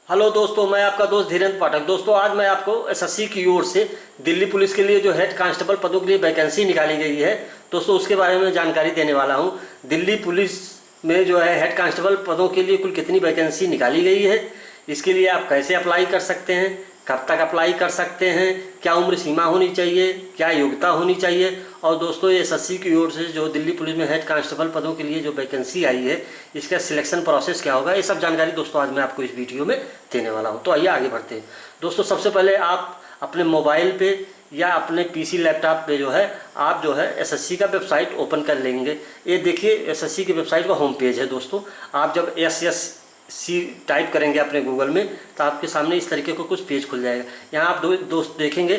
Hello दोस्तों, मैं आपका दोस्त धीरेन्द्र पाठक। दोस्तों, आज मैं आपको एसएससी की ओर से दिल्ली पुलिस के लिए जो हेड कांस्टेबल पदों के लिए वैकेंसी निकाली गई है दोस्तों, उसके बारे में जानकारी देने वाला हूं। दिल्ली पुलिस में जो है हेड कांस्टेबल पदों के लिए कुल कितनी वैकेंसी निकाली गई है, इसके लिए आप कैसे अप्लाई कर सकते हैं, कब तक अप्लाई कर सकते हैं, क्या उम्र सीमा होनी चाहिए, क्या योग्यता होनी चाहिए, और दोस्तों ये एसएससी की ओर से जो दिल्ली पुलिस में हेड कांस्टेबल पदों के लिए जो वैकेंसी आई है, इसका सिलेक्शन प्रोसेस क्या होगा, ये सब जानकारी दोस्तों आज मैं आपको इस वीडियो में देने वाला हूं। तो आइए आगे बढ़ते हैं। दोस्तों, सबसे पहले आप अपने मोबाइल पे या अपने पीसी लैपटॉप पे जो है आप जो है एसएससी का वेबसाइट ओपन कर लेंगे। ये देखिए एसएससी की वेबसाइट का होम पेज है दोस्तों। आप जब एसएससी टाइप करेंगे अपने गूगल में तो आपके सामने इस तरीके का कुछ पेज खुल जाएगा। यहाँ आप दोस्त देखेंगे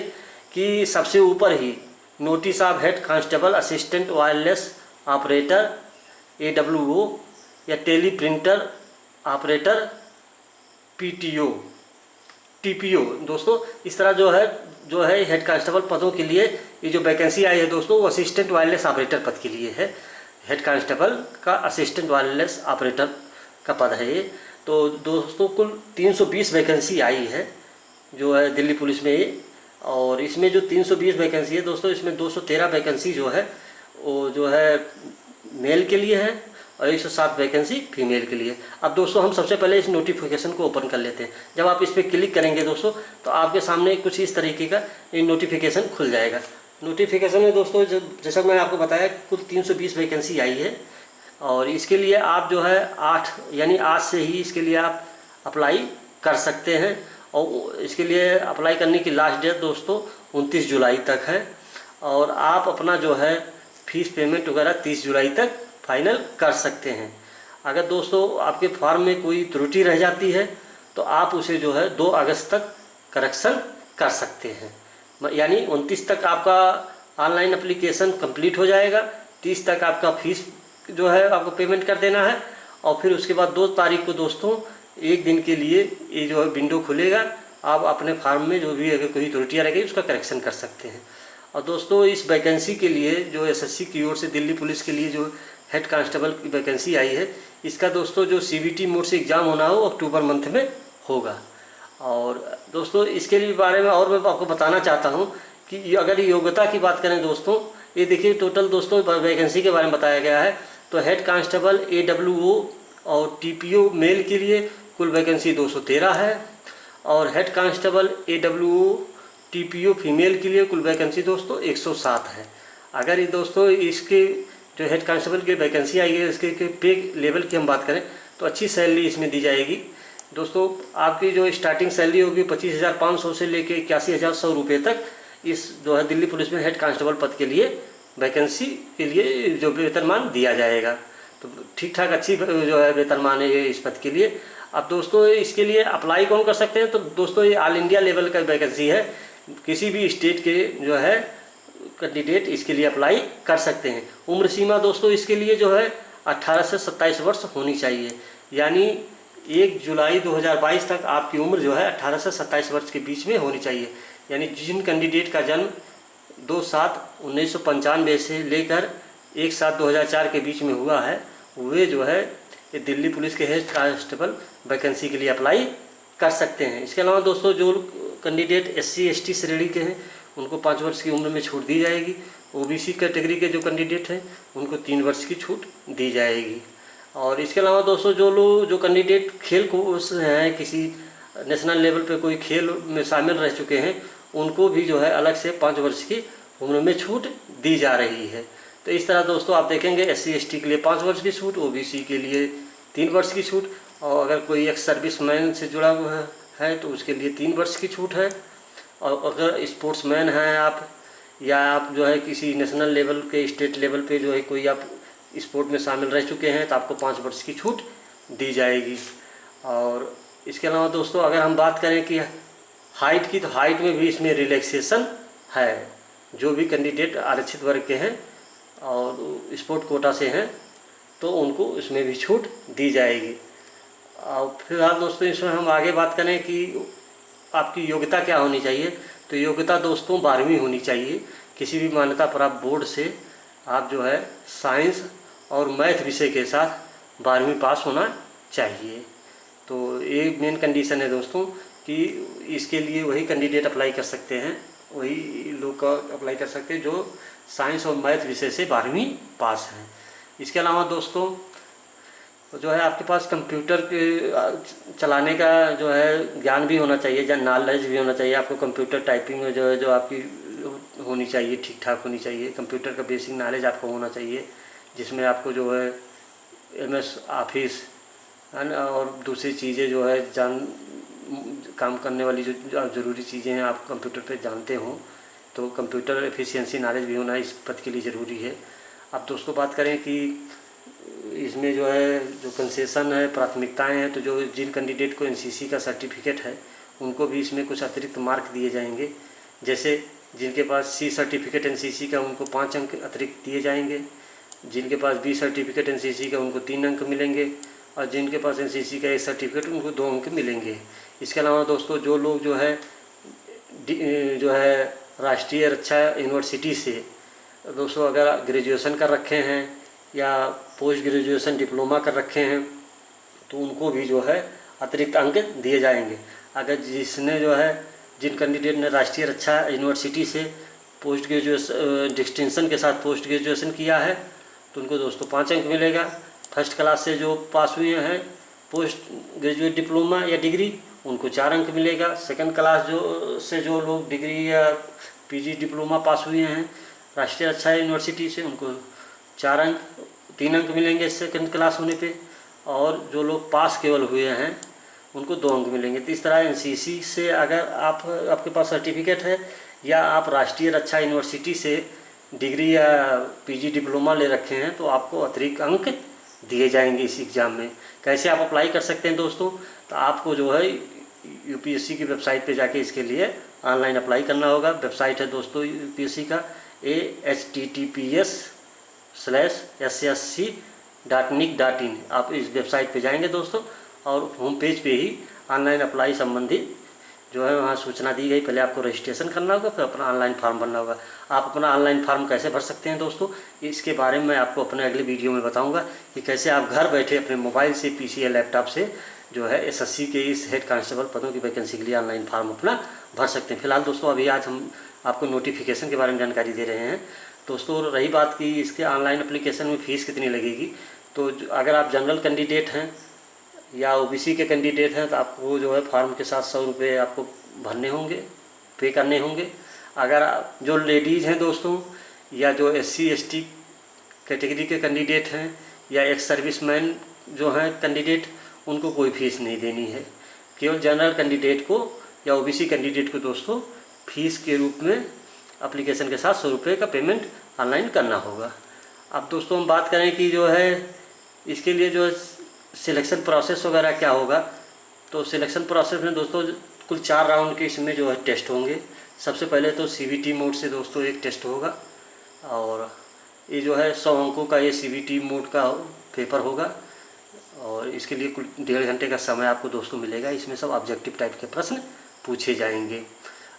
कि सबसे ऊपर ही notice of head constable assistant wireless operator AWO या teleprinter operator PTO TPO दोस्तों, इस तरह जो है हेड कांस्टेबल पदों के लिए ये जो वैकेंसी आई है दोस्तों, वो असिस्टेंट वायरलेस ऑपरेटर पद के लिए है। हेड कांस्टेबल का असिस्टेंट वायरलेस ऑपरेटर का पद है ये। तो दोस्तों कुल 320 वैकेंसी आई है जो है दिल्ली पुलिस में ये। और इसमें जो 320 वैकेंसी है दोस्तों, इसमें 213 वैकेंसी जो है वो जो है मेल के लिए है और 107 वैकेंसी फीमेल के लिए। अब दोस्तों हम सबसे पहले इस नोटिफिकेशन को ओपन कर लेते हैं। जब आप इस पर क्लिक करेंगे दोस्तों तो आपके सामने कुछ इस तरीके का ये नोटिफिकेशन खुल जाएगा। नोटिफिकेशन में दोस्तों जैसा मैंने आपको बताया कुल 320 वैकेंसी आई है और इसके लिए आप जो है 8 यानी आज से ही इसके लिए आप अप्लाई कर सकते हैं। और इसके लिए अप्लाई करने की लास्ट डेट दोस्तों 29 जुलाई तक है और आप अपना जो है फीस पेमेंट वगैरह 30 जुलाई तक फाइनल कर सकते हैं। अगर दोस्तों आपके फॉर्म में कोई त्रुटि रह जाती है तो आप उसे जो है 2 अगस्त तक करेक्शन कर सकते हैं। यानी 29 तक आपका ऑनलाइन एप्लीकेशन कंप्लीट हो जाएगा, 30 तक आपका फीस जो है आपको पेमेंट कर देना है और फिर उसके बाद 2 तारीख को दोस्तों एक दिन के लिए ये जो है विंडो खुलेगा। आप अपने फार्म में जो भी अगर कोई त्रुटियाँ रह गई उसका करेक्शन कर सकते हैं। और दोस्तों इस वैकेंसी के लिए जो एसएससी की ओर से दिल्ली पुलिस के लिए जो हेड कांस्टेबल की वैकेंसी आई है, इसका दोस्तों जो CBT मोड से एग्ज़ाम होना हो अक्टूबर मंथ में होगा। और दोस्तों इसके लिए बारे में और मैं आपको बताना चाहता हूँ कि अगर योग्यता की बात करें दोस्तों, ये देखिए टोटल दोस्तों वैकेंसी के बारे में बताया गया है। तो हेड कांस्टेबल AWO और TPO मेल के लिए कुल वैकेंसी 213 है और head constable AWO TPO female के लिए कुल वैकेंसी दोस्तों 107 है। अगर ये दोस्तों इसके जो हेड कांस्टेबल की वैकेंसी आई है इसके पे लेवल की हम बात करें तो अच्छी सैलरी इसमें दी जाएगी दोस्तों। आपकी जो स्टार्टिंग सैलरी होगी 25,500 से लेकर 81,100 रुपये तक इस जो है दिल्ली पुलिस में हेड कांस्टेबल पद के लिए वैकेंसी के लिए जो वेतनमान दिया जाएगा। तो ठीक ठाक अच्छी जो है वेतनमान है ये इस पद के लिए। अब दोस्तों इसके लिए अप्लाई कौन कर सकते हैं, तो दोस्तों ये ऑल इंडिया लेवल का वैकेंसी है। किसी भी स्टेट के जो है कैंडिडेट इसके लिए अप्लाई कर सकते हैं। उम्र सीमा दोस्तों इसके लिए जो है 18 से 27 वर्ष होनी चाहिए। यानी 1 जुलाई 2022 तक आपकी उम्र जो है 18 से 27 वर्ष के बीच में होनी चाहिए। यानी जिन कैंडिडेट का जन्म 2/7/1995 से लेकर 1/7/2004 के बीच में हुआ है वे जो है ये दिल्ली पुलिस के हेड कांस्टेबल वैकेंसी के लिए अप्लाई कर सकते हैं। इसके अलावा दोस्तों जो कैंडिडेट SC ST श्रेणी के हैं उनको 5 वर्ष की उम्र में छूट दी जाएगी। OBC कैटेगरी के जो कैंडिडेट हैं उनको 3 वर्ष की छूट दी जाएगी। और इसके अलावा दोस्तों जो कैंडिडेट खेल को हैं, किसी नेशनल लेवल पे कोई खेल में शामिल रह चुके हैं, उनको भी जो है अलग से 5 वर्ष की उम्र में छूट दी जा रही है। तो इस तरह दोस्तों आप देखेंगे SC ST के लिए 5 वर्ष की छूट, OBC के लिए 3 वर्ष की छूट, और अगर कोई एक सर्विसमैन से जुड़ा हुआ है तो उसके लिए 3 वर्ष की छूट है। और अगर स्पोर्ट्समैन हैं आप या आप जो है किसी नेशनल लेवल के स्टेट लेवल पे जो है कोई आप स्पोर्ट में शामिल रह चुके हैं तो आपको 5 वर्ष की छूट दी जाएगी। और इसके अलावा दोस्तों अगर हम बात करें कि हाइट की, तो हाइट में भी इसमें रिलैक्सेशन है। जो भी कैंडिडेट आरक्षित वर्ग के हैं और स्पोर्ट कोटा से हैं तो उनको इसमें भी छूट दी जाएगी। और फिलहाल दोस्तों इसमें हम आगे बात करें कि आपकी योग्यता क्या होनी चाहिए, तो योग्यता दोस्तों 12वीं होनी चाहिए। किसी भी मान्यता प्राप्त बोर्ड से आप जो है साइंस और मैथ विषय के साथ 12वीं पास होना चाहिए। तो ये मेन कंडीशन है दोस्तों कि इसके लिए वही कैंडिडेट अप्लाई कर सकते हैं, वही लोग का अप्लाई कर सकते हैं जो साइंस और मैथ विषय से 12वीं पास हैं। इसके अलावा दोस्तों जो है आपके पास कंप्यूटर के चलाने का जो है ज्ञान भी होना चाहिए, या नॉलेज भी होना चाहिए। आपको कंप्यूटर टाइपिंग में जो है जो आपकी होनी चाहिए, ठीक ठाक होनी चाहिए। कंप्यूटर का बेसिक नॉलेज आपको होना चाहिए, जिसमें आपको जो है MS ऑफिस है ना, और दूसरी चीज़ें जो है काम करने वाली जो ज़रूरी चीज़ें हैं आप कंप्यूटर पे जानते हो, तो कंप्यूटर एफिशिएंसी नॉलेज भी होना इस पद के लिए ज़रूरी है। अब दोस्तों बात करें कि इसमें जो है जो कंसेशन है, प्राथमिकताएं हैं, तो जो जिन कैंडिडेट को NCC का सर्टिफिकेट है उनको भी इसमें कुछ अतिरिक्त मार्क दिए जाएंगे। जैसे जिनके पास C सर्टिफिकेट NCC का उनको 5 अंक अतिरिक्त दिए जाएंगे, जिनके पास B सर्टिफिकेट NCC का उनको 3 अंक मिलेंगे, और जिनके पास NCC का A सर्टिफिकेट उनको 2 अंक मिलेंगे। इसके अलावा दोस्तों जो लोग जो है राष्ट्रीय रक्षा यूनिवर्सिटी से दोस्तों अगर ग्रेजुएशन कर रखे हैं या पोस्ट ग्रेजुएशन डिप्लोमा कर रखे हैं तो उनको भी जो है अतिरिक्त अंक दिए जाएंगे। अगर जिसने जो है जिन कैंडिडेट ने राष्ट्रीय रक्षा यूनिवर्सिटी से पोस्ट ग्रेजुएशन डिस्टिंक्शन के साथ पोस्ट ग्रेजुएशन किया है तो उनको दोस्तों 5 अंक मिलेगा। फर्स्ट क्लास से जो पास हुए हैं पोस्ट ग्रेजुएट डिप्लोमा या डिग्री उनको 4 अंक मिलेगा। सेकंड क्लास जो लोग डिग्री या PG डिप्लोमा पास हुए हैं राष्ट्रीय रक्षा यूनिवर्सिटी से उनको 3 अंक मिलेंगे सेकंड क्लास होने पे, और जो लोग पास केवल हुए हैं उनको 2 अंक मिलेंगे। तो इस तरह NCC से अगर आपके पास सर्टिफिकेट है या आप राष्ट्रीय रक्षा यूनिवर्सिटी से डिग्री या PG डिप्लोमा ले रखे हैं तो आपको अतिरिक्त अंक दिए जाएंगे इस एग्ज़ाम में। कैसे आप अप्लाई कर सकते हैं दोस्तों, तो आपको जो है UPSC की वेबसाइट पे जाके इसके लिए ऑनलाइन अप्लाई करना होगा। वेबसाइट है दोस्तों UPSC का https://ssc.nic.in। आप इस वेबसाइट पे जाएंगे दोस्तों और होम पेज पे ही ऑनलाइन अप्लाई संबंधी जो है वहाँ सूचना दी गई। पहले आपको रजिस्ट्रेशन करना होगा, फिर अपना ऑनलाइन फॉर्म भरना होगा। आप अपना ऑनलाइन फॉर्म कैसे भर सकते हैं दोस्तों, इसके बारे में मैं आपको अपने अगले वीडियो में बताऊंगा कि कैसे आप घर बैठे अपने मोबाइल से, PC या लैपटॉप से जो है SSC के इस हेड कांस्टेबल पदों की वैकेंसी के लिए ऑनलाइन फॉर्म अपना भर सकते हैं। फिलहाल दोस्तों अभी आज हम आपको नोटिफिकेशन के बारे में जानकारी दे रहे हैं। दोस्तों रही बात कि इसके ऑनलाइन एप्लीकेशन में फ़ीस कितनी लगेगी, तो अगर आप जनरल कैंडिडेट हैं या OBC के कैंडिडेट हैं तो आपको जो है फॉर्म के साथ 100 रुपये आपको भरने होंगे, पे करने होंगे। अगर जो लेडीज़ हैं दोस्तों या जो SC ST कैटेगरी के कैंडिडेट हैं या एक्स सर्विसमैन जो हैं कैंडिडेट उनको कोई फ़ीस नहीं देनी है। केवल जनरल कैंडिडेट को या OBC कैंडिडेट को दोस्तों फ़ीस के रूप में एप्लीकेशन के साथ 100 रुपये का पेमेंट ऑनलाइन करना होगा। अब दोस्तों हम बात करें कि जो है इसके लिए जो सिलेक्शन प्रोसेस वगैरह क्या होगा, तो सिलेक्शन प्रोसेस में दोस्तों कुल 4 राउंड के इसमें जो है टेस्ट होंगे। सबसे पहले तो CBT मोड से दोस्तों एक टेस्ट होगा, और ये जो है 100 अंकों का ये CBT मोड का पेपर होगा, और इसके लिए कुल 1.5 घंटे का समय आपको दोस्तों मिलेगा। इसमें सब ऑब्जेक्टिव टाइप के प्रश्न पूछे जाएंगे,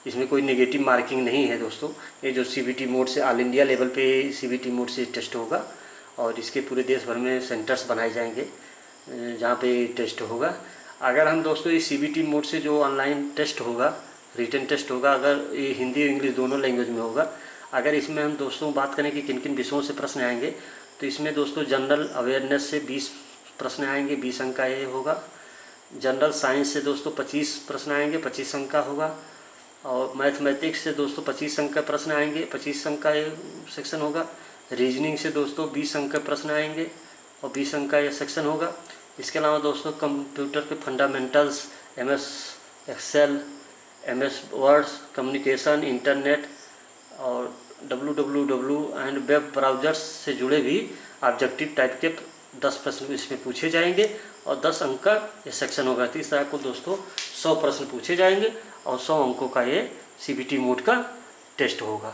इसमें कोई नेगेटिव मार्किंग नहीं है दोस्तों। ये जो CBT मोड से ऑल इंडिया लेवल पे CBT मोड से टेस्ट होगा, और इसके पूरे देश भर में सेंटर्स बनाए जाएंगे जहाँ पे टेस्ट होगा। अगर हम दोस्तों इस CBT मोड से जो ऑनलाइन टेस्ट होगा, रिटन टेस्ट होगा, अगर ये हिंदी और इंग्लिश दोनों लैंग्वेज में होगा। अगर इसमें हम दोस्तों बात करें कि किन किन विषयों से प्रश्न आएंगे, तो इसमें दोस्तों जनरल अवेयरनेस से 20 प्रश्न आएंगे, 20 अंक का ये होगा। जनरल साइंस से दोस्तों 25 प्रश्न आएंगे, 25 अंक का होगा। और मैथमेटिक्स से दोस्तों 25 अंक का प्रश्न आएंगे, 25 अंक का ये सेक्शन होगा। रीजनिंग से दोस्तों 20 अंक का प्रश्न आएंगे और 20 अंक का ये सेक्शन होगा। इसके अलावा दोस्तों कंप्यूटर के fundamentals, MS excel, MS words, communication, internet और www एंड वेब ब्राउज़र्स से जुड़े भी ऑब्जेक्टिव टाइप के 10 प्रश्न इसमें पूछे जाएंगे और 10 अंक का ये सेक्शन होगा। तो इस तरह को दोस्तों 100 प्रश्न पूछे जाएंगे और 100 अंकों का ये CBT मोड का टेस्ट होगा।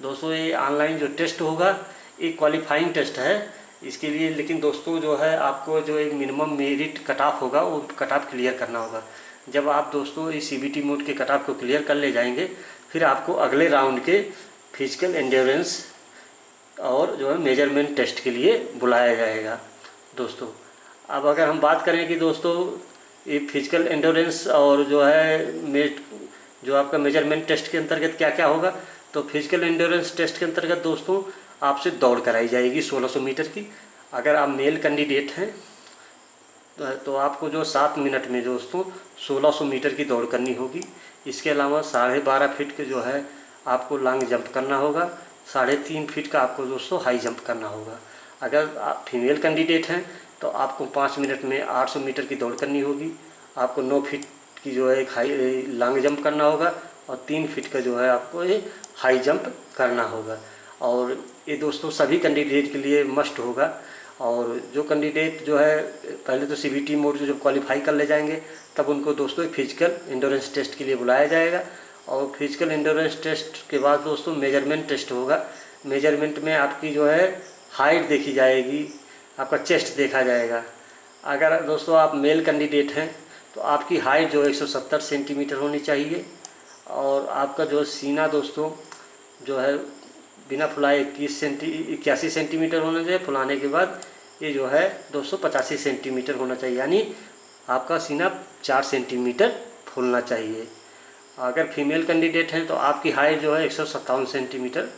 दोस्तों ये ऑनलाइन जो टेस्ट होगा ये क्वालिफाइंग टेस्ट है इसके लिए, लेकिन दोस्तों जो है आपको जो एक मिनिमम मेरिट कट ऑफ होगा वो कट ऑफ क्लियर करना होगा। जब आप दोस्तों इस CBT मोड के कट ऑफ को क्लियर कर ले जाएंगे फिर आपको अगले राउंड के फिजिकल एंड्योरेंस और जो है मेजरमेंट टेस्ट के लिए बुलाया जाएगा दोस्तों। अब अगर हम बात करें कि दोस्तों ये फिजिकल एंडोरेंस और जो है जो आपका मेजरमेंट टेस्ट के अंतर्गत क्या क्या होगा, तो फिजिकल एंडोरेंस टेस्ट के अंतर्गत दोस्तों आपसे दौड़ कराई जाएगी 1600 मीटर की। अगर आप मेल कैंडिडेट हैं तो आपको जो 7 मिनट में दोस्तों 1600 मीटर की दौड़ करनी होगी। इसके अलावा 12.5 फीट के जो है आपको लॉन्ग जंप करना होगा, 3.5 फीट का आपको दोस्तों हाई जंप करना होगा। अगर आप फीमेल कैंडिडेट हैं तो आपको 5 मिनट में 800 मीटर की दौड़ करनी होगी। आपको 9 फीट की जो है एक हाई लॉन्ग जंप करना होगा और 3 फीट का जो है आपको ये हाई जंप करना होगा। और ये दोस्तों सभी कैंडिडेट के लिए मस्ट होगा। और जो कैंडिडेट जो है पहले तो CBT मोड जो जब क्वालिफाई कर ले जाएंगे तब उनको दोस्तों फिजिकल एंडोरेंस टेस्ट के लिए बुलाया जाएगा। और फिजिकल एंडोरेंस टेस्ट के बाद दोस्तों मेजरमेंट टेस्ट होगा। मेजरमेंट में आपकी जो है हाइट देखी जाएगी, आपका चेस्ट देखा जाएगा। अगर दोस्तों आप मेल कैंडिडेट हैं तो आपकी हाइट जो 170 सेंटीमीटर होनी चाहिए और आपका जो सीना दोस्तों जो है बिना फुलाए 81 सेंटीमीटर होना चाहिए। फुलाने के बाद ये जो है 285 सेंटीमीटर होना चाहिए, यानी आपका सीना 4 सेंटीमीटर फूलना चाहिए। अगर फीमेल कैंडिडेट हैं तो आपकी हाइट जो है 157 सेंटीमीटर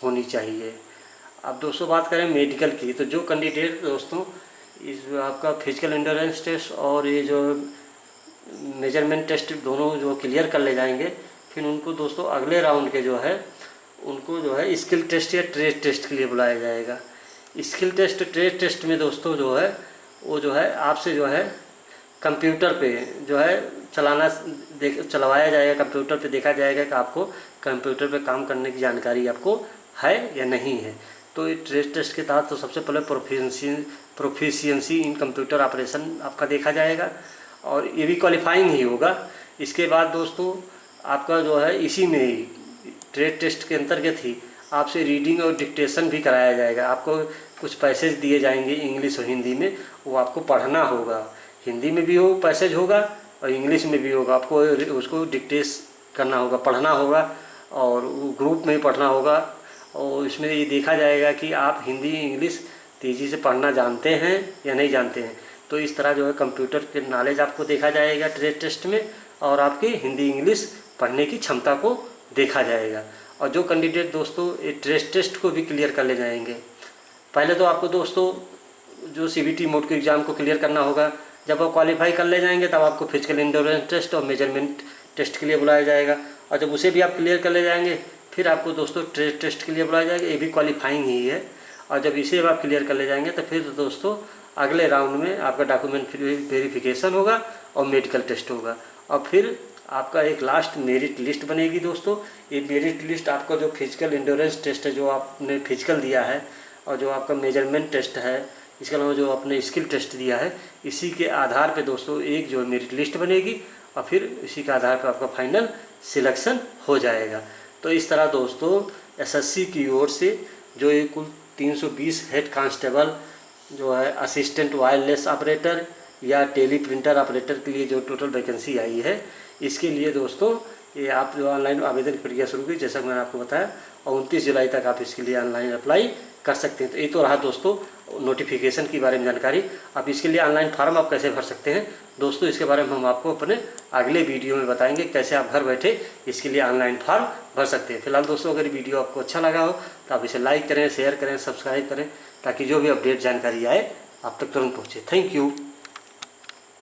होनी चाहिए। अब दोस्तों बात करें मेडिकल की, तो जो कैंडिडेट दोस्तों इस आपका फिजिकल एंडोरेंस टेस्ट और ये जो मेजरमेंट टेस्ट दोनों जो क्लियर कर ले जाएंगे, फिर उनको दोस्तों अगले राउंड के जो है उनको जो है स्किल टेस्ट या ट्रेड टेस्ट के लिए बुलाया जाएगा। स्किल टेस्ट ट्रेड टेस्ट में दोस्तों जो है वो जो है आपसे जो है कंप्यूटर पे जो है चलवाया जाएगा। कंप्यूटर पे देखा जाएगा कि आपको कंप्यूटर पे काम करने की जानकारी आपको है या नहीं है। तो ये ट्रेड टेस्ट के तहत तो सबसे पहले प्रोफिशिएंसी इन कंप्यूटर ऑपरेशन आपका देखा जाएगा और ये भी क्वालिफाइंग ही होगा। इसके बाद दोस्तों आपका जो है इसी में ही ट्रेड टेस्ट के अंतर्गत ही आपसे रीडिंग और डिक्टेशन भी कराया जाएगा। आपको कुछ पैसेज दिए जाएंगे इंग्लिश और हिंदी में, वो आपको पढ़ना होगा। हिंदी में भी वो पैसेज होगा और इंग्लिश में भी होगा। आपको उसको डिक्टेट करना होगा, पढ़ना होगा और ग्रुप में पढ़ना होगा। और इसमें ये देखा जाएगा कि आप हिंदी इंग्लिश तेज़ी से पढ़ना जानते हैं या नहीं जानते हैं। तो इस तरह जो है कंप्यूटर के नॉलेज आपको देखा जाएगा ट्रेड टेस्ट में और आपकी हिंदी इंग्लिश पढ़ने की क्षमता को देखा जाएगा। और जो कैंडिडेट दोस्तों ये ट्रेड टेस्ट को भी क्लियर कर ले जाएंगे, पहले तो आपको दोस्तों जो CBT मोड के एग्ज़ाम को क्लियर करना होगा। जब आप क्वालिफाई कर ले जाएंगे तब आपको फिजिकल एंडोरेंस टेस्ट और मेजरमेंट टेस्ट के लिए बुलाया जाएगा। और जब उसे भी आप क्लियर कर ले जाएंगे फिर आपको दोस्तों ट्रेड टेस्ट के लिए बुलाया जाएगा। ये भी क्वालिफाइंग ही है। और जब इसे आप क्लियर कर ले जाएंगे तो फिर दोस्तों अगले राउंड में आपका डॉक्यूमेंट वेरिफिकेशन होगा और मेडिकल टेस्ट होगा। और फिर आपका एक लास्ट मेरिट लिस्ट बनेगी दोस्तों। ये मेरिट लिस्ट आपका जो फिजिकल एंडोरेंस टेस्ट है जो आपने फिजिकल दिया है और जो आपका मेजरमेंट टेस्ट है, इसके अलावा जो आपने स्किल टेस्ट दिया है, इसी के आधार पे दोस्तों एक जो मेरिट लिस्ट बनेगी और फिर इसी के आधार पे आपका फाइनल सिलेक्शन हो जाएगा। तो इस तरह दोस्तों SSC की ओर से जो ये कुल 320 हेड कांस्टेबल जो है असिस्टेंट वायरलेस ऑपरेटर या टेली प्रिंटर ऑपरेटर के लिए जो टोटल वैकेंसी आई है, इसके लिए दोस्तों ये आप जो ऑनलाइन आवेदन की प्रक्रिया शुरू की जैसा मैंने आपको बताया और 29 जुलाई तक आप इसके लिए ऑनलाइन अप्लाई कर सकते हैं। तो ये तो रहा दोस्तों नोटिफिकेशन के बारे में जानकारी। अब इसके लिए ऑनलाइन फॉर्म आप कैसे भर सकते हैं दोस्तों, इसके बारे में हम आपको अपने अगले वीडियो में बताएंगे कैसे आप घर बैठे इसके लिए ऑनलाइन फॉर्म भर सकते हैं। फिलहाल दोस्तों अगर वीडियो आपको अच्छा लगा हो तो आप इसे लाइक करें, शेयर करें, सब्सक्राइब करें ताकि जो भी अपडेट जानकारी आए आप तक तुरंत पहुँचे। Thank you.